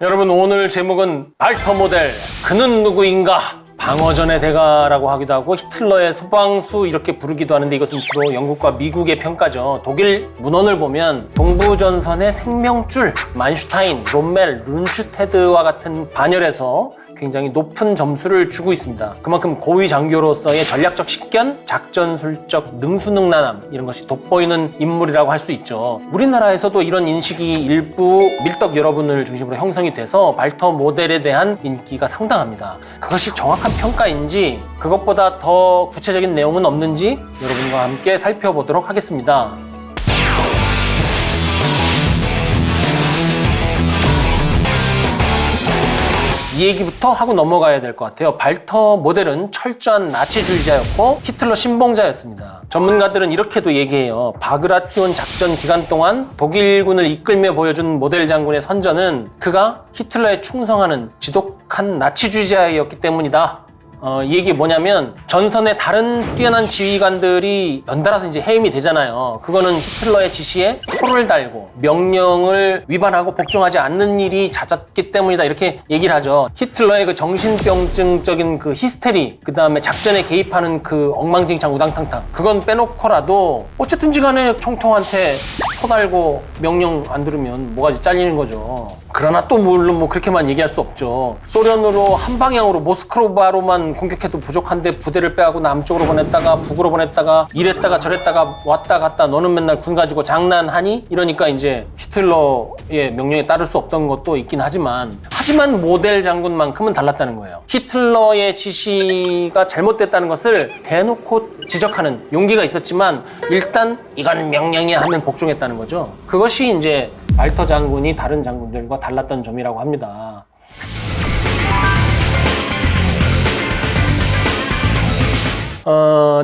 여러분, 오늘 제목은 발터 모델, 그는 누구인가? 방어전의 대가라고 하기도 하고 히틀러의 소방수 이렇게 부르기도 하는데, 이것은 주로 영국과 미국의 평가죠. 독일 문헌을 보면 동부전선의 생명줄, 만슈타인, 롬멜, 룬슈테드와 같은 반열에서 굉장히 높은 점수를 주고 있습니다. 그만큼 고위 장교로서의 전략적 식견, 작전술적 능수능란함, 이런 것이 돋보이는 인물이라고 할 수 있죠. 우리나라에서도 이런 인식이 일부 밀떡 여러분을 중심으로 형성이 돼서 발터 모델에 대한 인기가 상당합니다. 그것이 정확한 평가인지, 그것보다 더 구체적인 내용은 없는지 여러분과 함께 살펴보도록 하겠습니다. 이 얘기부터 하고 넘어가야 될 것 같아요. 발터 모델은 철저한 나치주의자였고 히틀러 신봉자였습니다. 전문가들은 이렇게도 얘기해요. 바그라티온 작전 기간 동안 독일군을 이끌며 보여준 모델 장군의 선전은 그가 히틀러에 충성하는 지독한 나치주의자였기 때문이다. 이 얘기 뭐냐면, 전선의 다른 뛰어난 지휘관들이 연달아서 이제 해임이 되잖아요. 그거는 히틀러의 지시에 토를 달고 명령을 위반하고 복종하지 않는 일이 잦았기 때문이다, 이렇게 얘기를 하죠. 히틀러의 그 정신병증적인 그 히스테리, 그 다음에 작전에 개입하는 그 엉망진창 우당탕탕, 그건 빼놓고라도 어쨌든지 간에 총통한테 토 달고 명령 안 들으면 뭐가지 잘리는 거죠. 그러나 또 물론 뭐 그렇게만 얘기할 수 없죠. 소련으로 한 방향으로 모스크바로만 공격해도 부족한데 부대를 빼가고 남쪽으로 보냈다가 북으로 보냈다가 이랬다가 저랬다가 왔다 갔다, 너는 맨날 군 가지고 장난하니? 이러니까 이제 히틀러의 명령에 따를 수 없던 것도 있긴 하지만 모델 장군만큼은 달랐다는 거예요. 히틀러의 지시가 잘못됐다는 것을 대놓고 지적하는 용기가 있었지만 일단 이건 명령이야 하면 복종했다는 거죠. 그것이 이제 발터 장군이 다른 장군들과 달랐던 점이라고 합니다.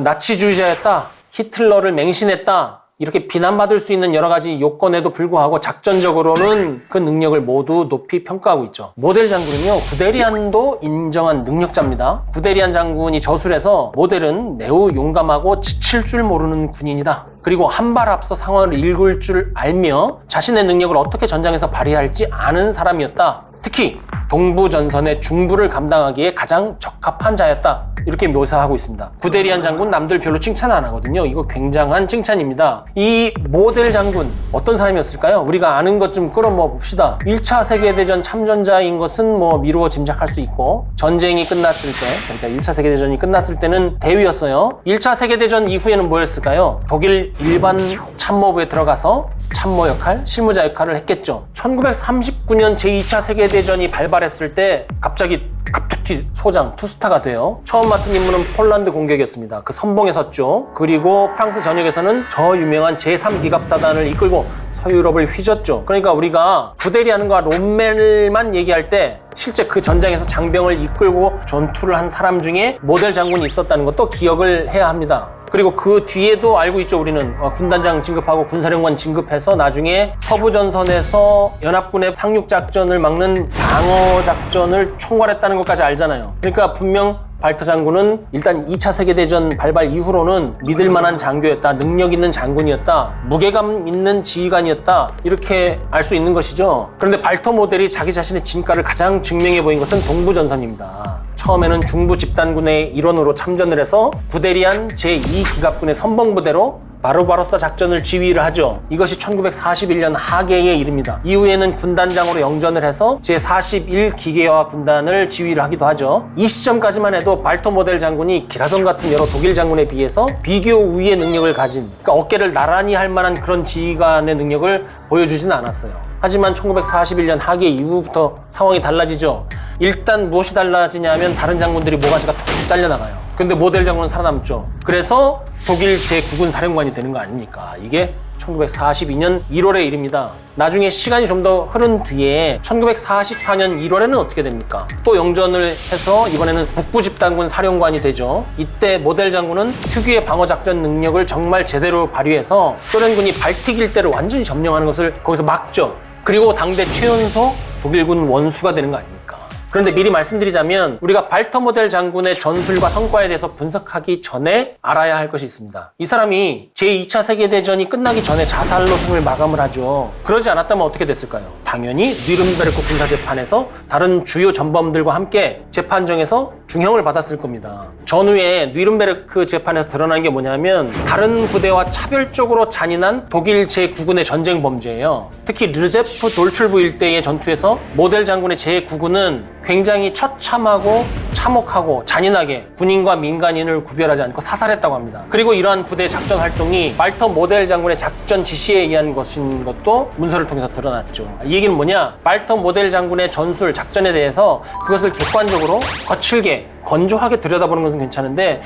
나치주의자였다, 히틀러를 맹신했다, 이렇게 비난받을 수 있는 여러 가지 요건에도 불구하고 작전적으로는 그 능력을 모두 높이 평가하고 있죠. 모델 장군은요, 구데리안도 인정한 능력자입니다. 구데리안 장군이 저술해서 모델은 매우 용감하고 지칠 줄 모르는 군인이다, 그리고 한 발 앞서 상황을 읽을 줄 알며 자신의 능력을 어떻게 전장에서 발휘할지 아는 사람이었다. 특히 동부전선의 중부를 감당하기에 가장 적합한 자였다, 이렇게 묘사하고 있습니다. 구데리안 장군 남들 별로 칭찬 안 하거든요. 이거 굉장한 칭찬입니다. 이 모델 장군 어떤 사람이었을까요? 우리가 아는 것 좀 끌어모아 봅시다. 1차 세계대전 참전자인 것은 뭐 미루어 짐작할 수 있고, 전쟁이 끝났을 때, 그러니까 1차 세계대전이 끝났을 때는 대위였어요. 1차 세계대전 이후에는 뭐였을까요? 독일 일반 참모부에 들어가서 참모 역할, 실무자 역할을 했겠죠. 1939년 제2차 세계대전이 발발했을 때 갑자기 갑툭튀 소장, 투스타가 돼요. 처음 맡은 임무는 폴란드 공격이었습니다. 그 선봉에 섰죠. 그리고 프랑스 전역에서는 저 유명한 제3기갑사단을 이끌고 서유럽을 휘젓죠. 그러니까 우리가 구데리안과 롬멜만 얘기할 때 실제 그 전장에서 장병을 이끌고 전투를 한 사람 중에 모델 장군이 있었다는 것도 기억을 해야 합니다. 그리고 그 뒤에도 알고 있죠. 우리는 군단장 진급하고 군사령관 진급해서 나중에 서부전선에서 연합군의 상륙작전을 막는 방어작전을 총괄했다는 것까지 알잖아요. 그러니까 분명 발터 장군은 일단 2차 세계대전 발발 이후로는 믿을 만한 장교였다, 능력 있는 장군이었다, 무게감 있는 지휘관이었다, 이렇게 알 수 있는 것이죠. 그런데 발터 모델이 자기 자신의 진가를 가장 증명해 보인 것은 동부전선입니다. 처음에는 중부 집단군의 일원으로 참전을 해서 구데리안 제2기갑군의 선봉부대로 바로바로사 작전을 지휘를 하죠. 이것이 1941년 하계에 이릅니다. 이후에는 군단장으로 영전을 해서 제41기계화 군단을 지휘를 하기도 하죠. 이 시점까지만 해도 발터 모델 장군이 기라성 같은 여러 독일 장군에 비해서 비교 우위의 능력을 가진, 그러니까 어깨를 나란히 할 만한 그런 지휘관의 능력을 보여주지는 않았어요. 하지만 1941년 하계 이후부터 상황이 달라지죠. 일단 무엇이 달라지냐면 다른 장군들이 모가지가 툭툭 잘려나가요. 근데 모델 장군은 살아남죠. 그래서 독일 제9군 사령관이 되는 거 아닙니까? 이게 1942년 1월의 일입니다. 나중에 시간이 좀 더 흐른 뒤에 1944년 1월에는 어떻게 됩니까? 또 영전을 해서 이번에는 북부집단군 사령관이 되죠. 이때 모델 장군은 특유의 방어작전 능력을 정말 제대로 발휘해서 소련군이 발틱 일대를 완전히 점령하는 것을 거기서 막죠. 그리고 당대 최연소 독일군 원수가 되는 거 아닙니까? 그런데 미리 말씀드리자면 우리가 발터 모델 장군의 전술과 성과에 대해서 분석하기 전에 알아야 할 것이 있습니다. 이 사람이 제2차 세계대전이 끝나기 전에 자살로 생을 마감을 하죠. 그러지 않았다면 어떻게 됐을까요? 당연히 뉘른베르크 군사재판에서 다른 주요 전범들과 함께 재판정에서 중형을 받았을 겁니다. 전후에 뉘른베르크 재판에서 드러난 게 뭐냐면 다른 부대와 차별적으로 잔인한 독일 제9군의 전쟁 범죄예요. 특히 르제프 돌출부 일대의 전투에서 모델 장군의 제9군은 굉장히 처참하고 참혹하고 잔인하게 군인과 민간인을 구별하지 않고 사살했다고 합니다. 그리고 이러한 부대의 작전 활동이 발터 모델 장군의 작전 지시에 의한 것인 것도 문서를 통해서 드러났죠. 이 얘기는 뭐냐? 발터 모델 장군의 전술, 작전에 대해서 그것을 객관적으로 거칠게 건조하게 들여다보는 것은 괜찮은데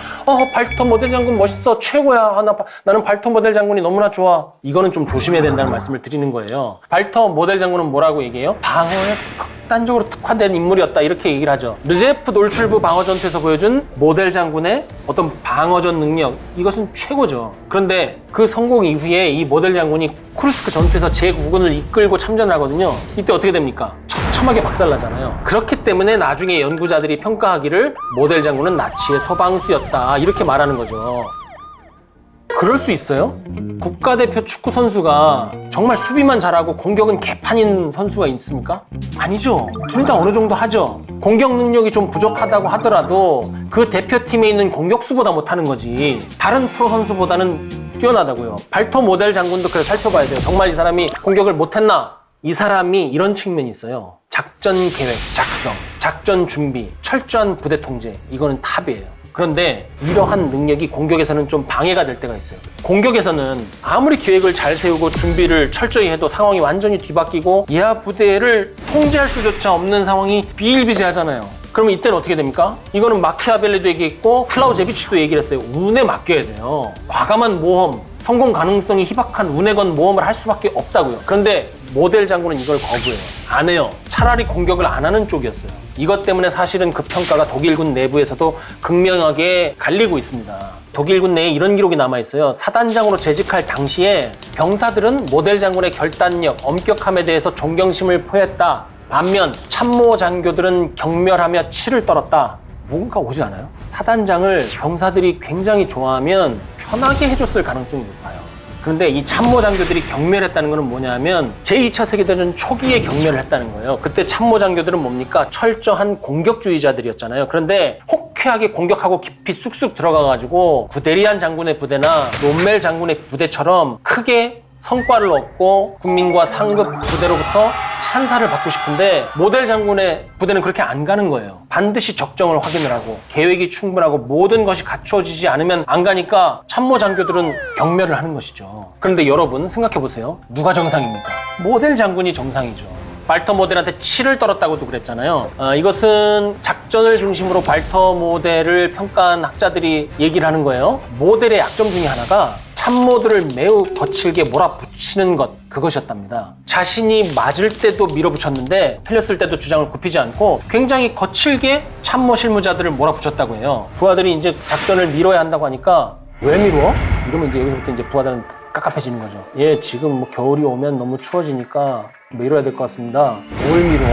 발터 모델 장군 멋있어, 최고야, 나는 발터 모델 장군이 너무나 좋아, 이거는 좀 조심해야 된다는 말씀을 드리는 거예요. 발터 모델 장군은 뭐라고 얘기해요? 방어에 극단적으로 특화된 인물이었다, 이렇게 얘기를 하죠. 르제프 돌출부 방어전투에서 보여준 모델 장군의 어떤 방어전 능력, 이것은 최고죠. 그런데 그 성공 이후에 이 모델 장군이 쿠르스크 전투에서 제9군을 이끌고 참전을 하거든요. 이때 어떻게 됩니까? 처참하게 박살나잖아요. 그렇기 때문에 나중에 연구자들이 평가하기를 모델 장군은 나치의 소방수였다, 이렇게 말하는 거죠. 그럴 수 있어요? 국가대표 축구 선수가 정말 수비만 잘하고 공격은 개판인 선수가 있습니까? 아니죠. 둘 다 어느 정도 하죠. 공격 능력이 좀 부족하다고 하더라도 그 대표팀에 있는 공격수보다 못하는 거지, 다른 프로 선수보다는 뛰어나다고요. 발터 모델 장군도 그래 살펴봐야 돼요. 정말 이 사람이 공격을 못했나? 이 사람이 이런 측면이 있어요. 작전 계획, 작성, 작전 준비, 철저한 부대 통제, 이거는 탑이에요. 그런데 이러한 능력이 공격에서는 좀 방해가 될 때가 있어요. 공격에서는 아무리 계획을 잘 세우고 준비를 철저히 해도 상황이 완전히 뒤바뀌고 이하 부대를 통제할 수조차 없는 상황이 비일비재하잖아요. 그러면 이때는 어떻게 됩니까? 이거는 마키아벨리도 얘기했고 클라우제비치도 얘기를 했어요. 운에 맡겨야 돼요. 과감한 모험, 성공 가능성이 희박한 운에 건 모험을 할 수밖에 없다고요. 그런데 모델 장군은 이걸 거부해요. 안 해요. 차라리 공격을 안 하는 쪽이었어요. 이것 때문에 사실은 그 평가가 독일군 내부에서도 극명하게 갈리고 있습니다. 독일군 내에 이런 기록이 남아있어요. 사단장으로 재직할 당시에 병사들은 모델 장군의 결단력, 엄격함에 대해서 존경심을 표했다. 반면 참모 장교들은 경멸하며 치를 떨었다. 뭔가 오지 않아요? 사단장을 병사들이 굉장히 좋아하면 편하게 해줬을 가능성이 높아요. 그런데 이 참모 장교들이 경멸했다는 것은 뭐냐면 제2차 세계대전 초기에 경멸을 했다는 거예요. 그때 참모 장교들은 뭡니까? 철저한 공격주의자들이었잖아요. 그런데 호쾌하게 공격하고 깊이 쑥쑥 들어가가지고 구데리안 장군의 부대나 롬멜 장군의 부대처럼 크게 성과를 얻고 국민과 상급 부대로부터 찬사를 받고 싶은데 모델 장군의 부대는 그렇게 안 가는 거예요. 반드시 적정을 확인을 하고 계획이 충분하고 모든 것이 갖춰지지 않으면 안 가니까 참모 장교들은 경멸을 하는 것이죠. 그런데 여러분 생각해 보세요. 누가 정상입니까? 모델 장군이 정상이죠. 발터 모델한테 치를 떨었다고도 그랬잖아요. 이것은 작전을 중심으로 발터 모델을 평가한 학자들이 얘기를 하는 거예요. 모델의 약점 중에 하나가 참모들을 매우 거칠게 몰아붙이는 것, 그것이었답니다. 자신이 맞을 때도 밀어붙였는데 틀렸을 때도 주장을 굽히지 않고 굉장히 거칠게 참모 실무자들을 몰아붙였다고 해요. 부하들이 이제 작전을 미뤄야 한다고 하니까 왜 미뤄? 이러면 이제 여기서부터 이제 부하들은 깝깝해지는 거죠. 예, 지금 뭐 겨울이 오면 너무 추워지니까 미뤄야 될 것 같습니다. 뭘 미뤄?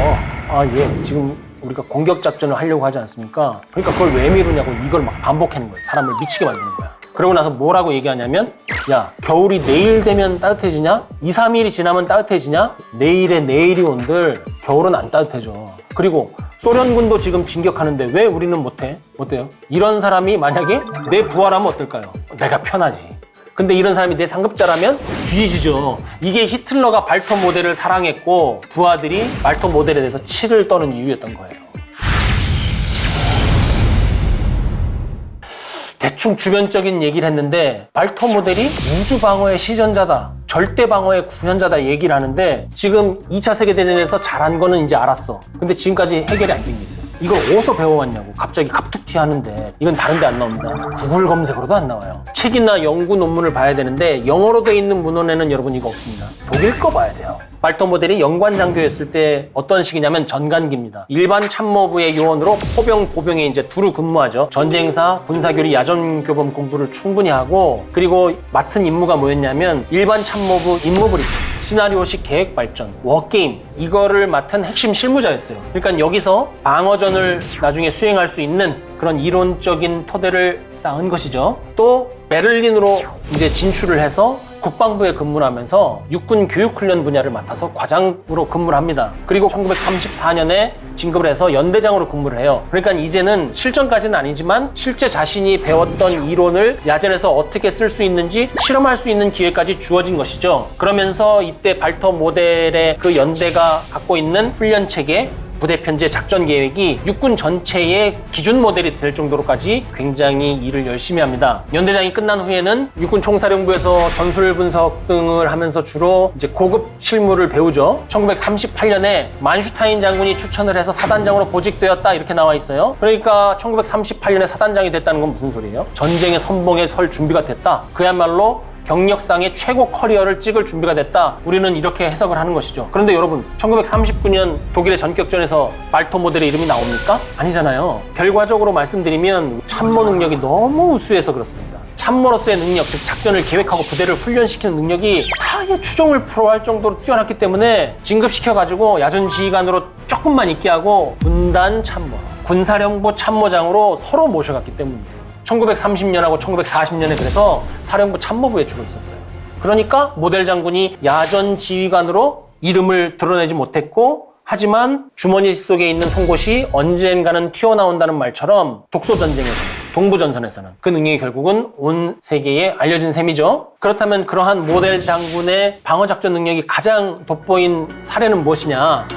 예, 지금 우리가 공격 작전을 하려고 하지 않습니까? 그러니까 그걸 왜 미루냐고 이걸 막 반복하는 거예요. 사람을 미치게 만드는 거야. 그러고 나서 뭐라고 얘기하냐면, 야, 겨울이 내일 되면 따뜻해지냐? 2, 3일이 지나면 따뜻해지냐? 내일에 내일이 온들 겨울은 안 따뜻해져. 그리고 소련군도 지금 진격하는데 왜 우리는 못해? 어때요? 이런 사람이 만약에 내 부하라면 어떨까요? 내가 편하지. 근데 이런 사람이 내 상급자라면 뒤지죠. 이게 히틀러가 발터 모델을 사랑했고 부하들이 발터 모델에 대해서 치를 떠는 이유였던 거예요. 대충 주변적인 얘기를 했는데 발터 모델이 우주 방어의 시전자다, 절대 방어의 구현자다 얘기를 하는데 지금 2차 세계대전에서 잘한 거는 이제 알았어. 근데 지금까지 해결이 안 된 게 있어요. 이걸 어디서 배워왔냐고 갑자기 갑툭튀 하는데 이건 다른 데 안 나옵니다. 구글 검색으로도 안 나와요. 책이나 연구 논문을 봐야 되는데 영어로 돼 있는 문헌에는 여러분 이거 없습니다. 독일 거 봐야 돼요. 발터 모델이 영관 장교였을 때 어떤 식이냐면 전간기입니다. 일반 참모부의 요원으로 포병, 보병에 이제 두루 근무하죠. 전쟁사, 군사교리, 야전교범 공부를 충분히 하고 그리고 맡은 임무가 뭐였냐면 일반 참모부 임무 브리핑, 시나리오식 계획 발전, 워게임 이거를 맡은 핵심 실무자였어요. 그러니까 여기서 방어전을 나중에 수행할 수 있는 그런 이론적인 토대를 쌓은 것이죠. 또 베를린으로 이제 진출을 해서 국방부에 근무를 하면서 육군 교육훈련 분야를 맡아서 과장으로 근무를 합니다. 그리고 1934년에 진급을 해서 연대장으로 근무를 해요. 그러니까 이제는 실전까지는 아니지만 실제 자신이 배웠던 이론을 야전에서 어떻게 쓸 수 있는지 실험할 수 있는 기회까지 주어진 것이죠. 그러면서 이때 발터 모델의 그 연대가 갖고 있는 훈련 체계, 부대 편제 작전 계획이 육군 전체의 기준 모델이 될 정도로까지 굉장히 일을 열심히 합니다. 연대장이 끝난 후에는 육군 총사령부에서 전술 분석 등을 하면서 주로 이제 고급 실무를 배우죠. 1938년에 만슈타인 장군이 추천을 해서 사단장으로 보직되었다 이렇게 나와 있어요. 그러니까 1938년에 사단장이 됐다는 건 무슨 소리예요? 전쟁의 선봉에 설 준비가 됐다. 그야말로 경력상의 최고 커리어를 찍을 준비가 됐다. 우리는 이렇게 해석을 하는 것이죠. 그런데 여러분 1939년 독일의 전격전에서 발터 모델의 이름이 나옵니까? 아니잖아요. 결과적으로 말씀드리면 참모 능력이 너무 우수해서 그렇습니다. 참모로서의 능력, 즉 작전을 계획하고 부대를 훈련시키는 능력이 타의 추종을 프로할 정도로 뛰어났기 때문에 진급시켜가지고 야전 지휘관으로 조금만 있게 하고 분단 참모, 군사령부 참모장으로 서로 모셔갔기 때문이에요. 1930년하고 1940년에 그래서 사령부 참모부에 주로 있었어요. 그러니까 모델 장군이 야전 지휘관으로 이름을 드러내지 못했고 하지만 주머니 속에 있는 송곳이 언젠가는 튀어나온다는 말처럼 독소전쟁에서는 동부전선에서는 그 능력이 결국은 온 세계에 알려진 셈이죠. 그렇다면 그러한 모델 장군의 방어작전 능력이 가장 돋보인 사례는 무엇이냐?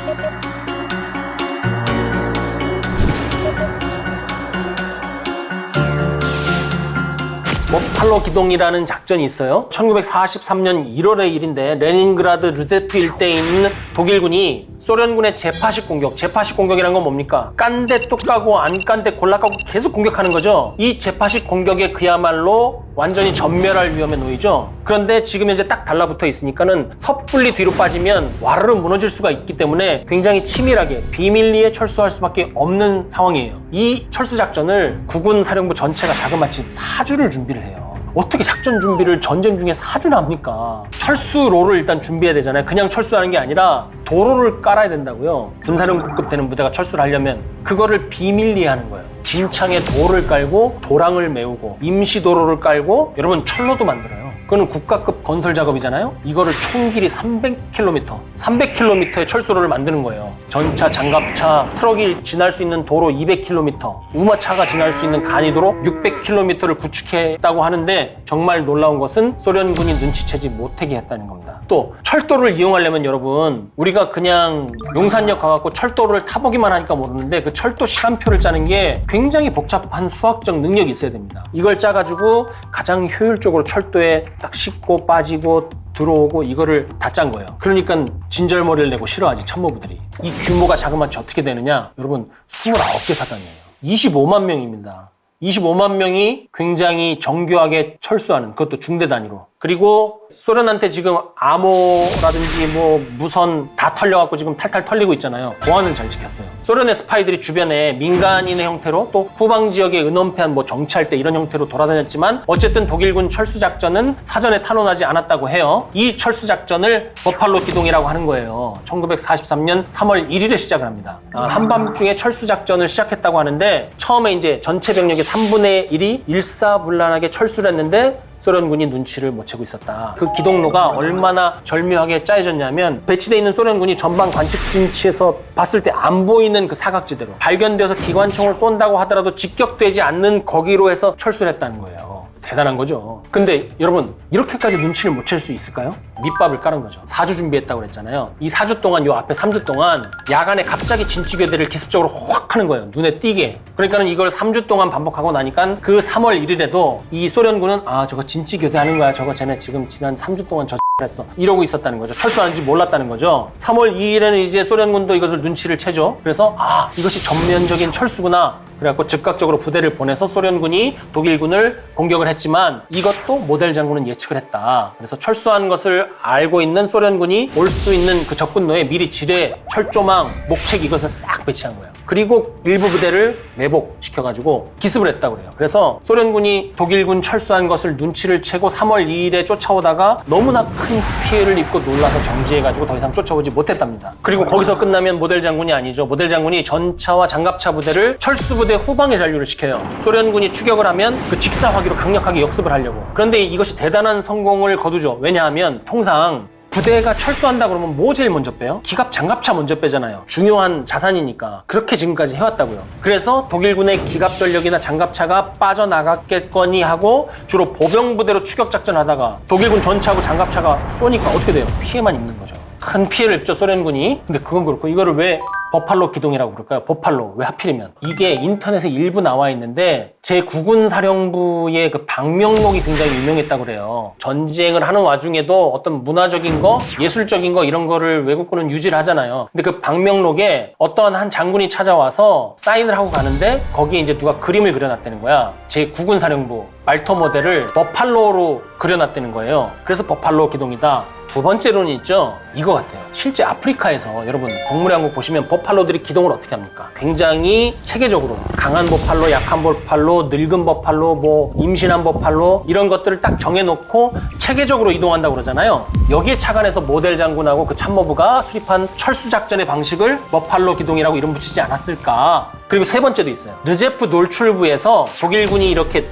모팔로 기동이라는 작전이 있어요. 1943년 1월의 일인데 레닌그라드 르제프 일대에 있는 독일군이 소련군의 재파식 공격이라는 건 뭡니까? 깐 데 또 까고 안 깐 데 골라 까고 계속 공격하는 거죠. 이 재파식 공격에 그야말로 완전히 전멸할 위험에 놓이죠. 그런데 지금 현재 딱 달라붙어 있으니까는 섣불리 뒤로 빠지면 와르르 무너질 수가 있기 때문에 굉장히 치밀하게 비밀리에 철수할 수밖에 없는 상황이에요. 이 철수 작전을 국군 사령부 전체가 자그마치 4주를 준비를 해요. 어떻게 작전 준비를 전쟁 중에 4주나 합니까? 철수로를 일단 준비해야 되잖아요. 그냥 철수하는 게 아니라 도로를 깔아야 된다고요. 군사령부급 되는 부대가 철수를 하려면 그거를 비밀리에 하는 거예요. 진창에 돌을 깔고 도랑을 메우고 임시도로를 깔고 여러분 철로도 만들어요. 그거는 국가급 건설 작업이잖아요. 이거를 총 길이 300km의 철수로를 만드는 거예요. 전차, 장갑차, 트럭이 지날 수 있는 도로 200km, 우마차가 지날 수 있는 간이도로 600km를 구축했다고 하는데 정말 놀라운 것은 소련군이 눈치채지 못하게 했다는 겁니다. 또 철도를 이용하려면 여러분 우리가 그냥 용산역 가갖고 철도를 타보기만 하니까 모르는데 그 철도 시간표를 짜는 게 굉장히 복잡한 수학적 능력이 있어야 됩니다. 이걸 짜가지고 가장 효율적으로 철도에 딱 싣고 빠지고 들어오고 이거를 다 짠 거예요. 그러니까 진절머리를 내고 싫어하지 참모부들이. 이 규모가 자그마치 어떻게 되느냐? 여러분 29개 사단이에요. 25만 명입니다. 25만 명이 굉장히 정교하게 철수하는, 그것도 중대 단위로. 그리고 소련한테 지금 암호라든지 뭐 무선 다 털려갖고 지금 탈탈 털리고 있잖아요. 보안을 잘 지켰어요. 소련의 스파이들이 주변에 민간인의 형태로 또 후방 지역에 은원패한 뭐 정치할 때 이런 형태로 돌아다녔지만 어쨌든 독일군 철수작전은 사전에 탄원하지 않았다고 해요. 이 철수작전을 버팔로 기동이라고 하는 거예요. 1943년 3월 1일에 시작을 합니다. 한밤중에 철수작전을 시작했다고 하는데 처음에 이제 전체 병력의 3분의 1이 일사불란하게 철수를 했는데 소련군이 눈치를 못 채고 있었다. 그 기동로가 얼마나 절묘하게 짜여졌냐면 배치되어 있는 소련군이 전방 관측 진치에서 봤을 때 안 보이는 그 사각지대로 발견되어서 기관총을 쏜다고 하더라도 직격되지 않는 거기로 해서 철수를 했다는 거예요. 대단한 거죠. 근데 여러분 이렇게까지 눈치를 못 챌 수 있을까요? 밑밥을 깔은 거죠. 4주 준비했다고 그랬잖아요. 이 4주 동안 요 앞에 3주 동안 야간에 갑자기 진취교대를 기습적으로 확 하는 거예요. 눈에 띄게. 그러니까는 이걸 3주 동안 반복하고 나니까 그 3월 1일에도 이 소련군은 저거 진취교대 하는 거야. 저거 쟤네 지금 지난 3주 동안 했어. 이러고 있었다는 거죠. 철수하는지 몰랐다는 거죠. 3월 2일에는 이제 소련군도 이것을 눈치를 채죠. 그래서 이것이 전면적인 철수구나. 그래갖고 즉각적으로 부대를 보내서 소련군이 독일군을 공격을 했지만 이것도 모델 장군은 예측을 했다. 그래서 철수한 것을 알고 있는 소련군이 올 수 있는 그 적군로에 미리 지뢰, 철조망, 목책 이것을 싹 배치한 거예요. 그리고 일부 부대를 매복시켜가지고 기습을 했다고 그래요. 그래서 소련군이 독일군 철수한 것을 눈치를 채고 3월 2일에 쫓아오다가 너무나 큰 피해를 입고 놀라서 정지해가지고 더 이상 쫓아오지 못했답니다. 그리고 거기서 끝나면 모델 장군이 아니죠. 모델 장군이 전차와 장갑차 부대를 철수부대 후방에 잔류를 시켜요. 소련군이 추격을 하면 그 직사화기로 강력하게 역습을 하려고. 그런데 이것이 대단한 성공을 거두죠. 왜냐하면 통상 부대가 철수한다 그러면 뭐 제일 먼저 빼요? 기갑, 장갑차 먼저 빼잖아요. 중요한 자산이니까. 그렇게 지금까지 해왔다고요. 그래서 독일군의 기갑 전력이나 장갑차가 빠져나갔겠거니 하고 주로 보병부대로 추격 작전하다가 독일군 전차하고 장갑차가 쏘니까 어떻게 돼요? 피해만 입는 거죠. 큰 피해를 입죠, 소련군이. 근데 그건 그렇고 이거를 왜 버팔로 기동이라고 부를까요? 버팔로. 왜 하필이면? 이게 인터넷에 일부 나와 있는데 제9군사령부의 그 방명록이 굉장히 유명했다고 그래요. 전쟁을 하는 와중에도 어떤 문화적인 거, 예술적인 거 이런 거를 외국군은 유지를 하잖아요. 근데 그 방명록에 어떤 한 장군이 찾아와서 사인을 하고 가는데 거기에 이제 누가 그림을 그려놨다는 거야. 제9군사령부 말터 모델을 버팔로로 그려놨다는 거예요. 그래서 버팔로 기동이다. 두 번째로는 있죠. 이거 같아요. 실제 아프리카에서 여러분 동물의 보시면 버팔로들이 기동을 어떻게 합니까? 굉장히 체계적으로 강한 버팔로, 약한 버팔로, 늙은 버팔로, 뭐 임신한 버팔로 이런 것들을 딱 정해놓고 체계적으로 이동한다고 그러잖아요. 여기에 착안해서 모델 장군하고 그 참모부가 수립한 철수작전의 방식을 버팔로 기동이라고 이름 붙이지 않았을까. 그리고 세 번째도 있어요. 르제프 놀출부에서 독일군이 이렇게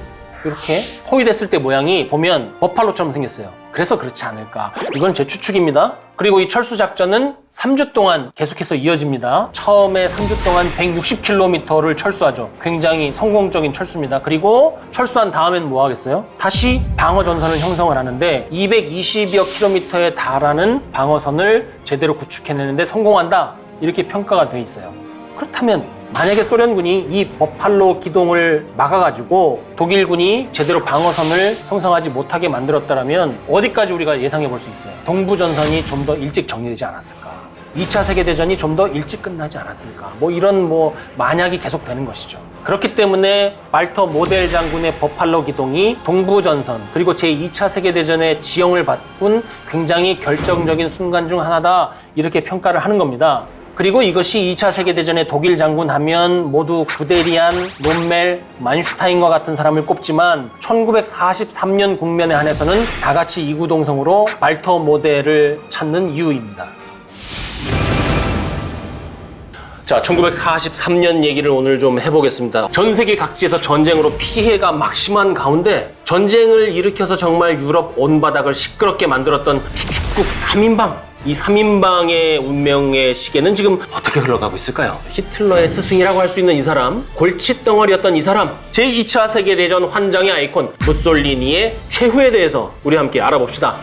포위됐을 때 모양이 보면 버팔로처럼 생겼어요. 그래서 그렇지 않을까. 이건 제 추측입니다. 그리고 이 철수작전은 3주 동안 계속해서 이어집니다. 처음에 3주 동안 160km를 철수하죠. 굉장히 성공적인 철수입니다. 그리고 철수한 다음엔 뭐 하겠어요? 다시 방어전선을 형성을 하는데 220여 킬로미터에 달하는 방어선을 제대로 구축해내는데 성공한다. 이렇게 평가가 돼 있어요. 그렇다면 만약에 소련군이 이 버팔로 기동을 막아가지고 독일군이 제대로 방어선을 형성하지 못하게 만들었다면 어디까지 우리가 예상해 볼 수 있어요? 동부전선이 좀 더 일찍 정리되지 않았을까? 2차 세계대전이 좀 더 일찍 끝나지 않았을까? 이런 만약이 계속 되는 것이죠. 그렇기 때문에 말터 모델 장군의 버팔로 기동이 동부전선 그리고 제2차 세계대전의 지형을 바꾼 굉장히 결정적인 순간 중 하나다 이렇게 평가를 하는 겁니다. 그리고 이것이 2차 세계대전의 독일 장군 하면 모두 구데리안, 롬멜, 만슈타인과 같은 사람을 꼽지만 1943년 국면에 한해서는 다 같이 이구동성으로 말터 모델을 찾는 이유입니다. 자, 1943년 얘기를 오늘 좀 해보겠습니다. 전 세계 각지에서 전쟁으로 피해가 막 심한 가운데 전쟁을 일으켜서 정말 유럽 온 바닥을 시끄럽게 만들었던 추축국 3인방. 이 3인방의 운명의 시계는 지금 어떻게 흘러가고 있을까요? 히틀러의 스승이라고 할 수 있는 이 사람, 골칫덩어리였던 이 사람, 제2차 세계대전 환장의 아이콘 무솔리니의 최후에 대해서 우리 함께 알아봅시다.